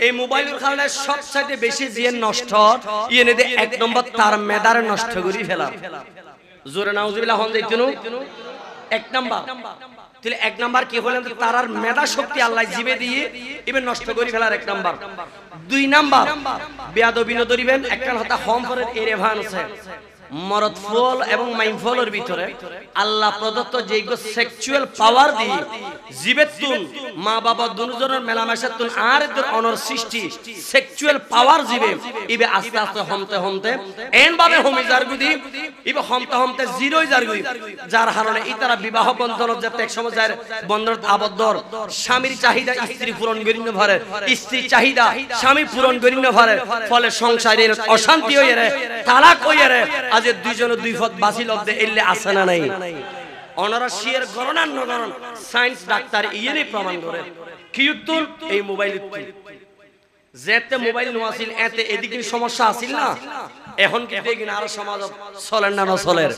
এই মোবাইলের কারণে সবচেয়ে বেশি যে নষ্ট ইয়েনে দে এক নম্বর তার মেধার নষ্ট করি ফেলা জোরে নাউজুবিল্লাহ হন যাইতুনু এক নাম্বার তাহলে এক নাম্বার কি হলেন তারার মেধা শক্তি আল্লাহ জিবে দিয়ে ইবে নষ্ট করি ফেলার এক নাম্বার দুই নাম্বার বেয়াদবি নদরিবেন একখান হতা হোম ফরের এরেভান আছে মরদ ফল এবং মাইম ফলের ভিতরে আল্লাহ প্রদত্ত যেগো সেক্সুয়াল পাওয়ার দিয়ে জীবেতুন মা বাবা দুজনের মেলামেশাতুন আর এদের অনর সৃষ্টি সেক্সুয়াল পাওয়ার জীবে ইবে আস্তে আস্তে হমতে হমতে এন ভাবে হমি জারগুদি ইবে হমতে হমতে জিরোই জারগুদি যার কারণে ইতারা বিবাহ বন্ধন যেতে এক সময় যায় বন্ধন আবদ্ধর স্বামীর চাহিদা স্ত্রী পূরণ করিন পারে স্ত্রী চাহিদা স্বামী পূরণ করিন পারে ফলে সংসারের অশান্তি হয়ে রে তালাক হয়ে রে আজ দুইজনে দুই পথ বাসি লব্ধে এলে আসে না নাই অনরাশিয়ার গণনার নগরণ সায়েন্স ডাক্তার ইয়েনে প্রমাণ করে কি উত্তর এই মোবাইল উত্তর যেতে মোবাইল নোয়াছিল এতে এদিকে সমস্যা আছিল না এখন কি দেখি না আর সমাজ চলেন না চলের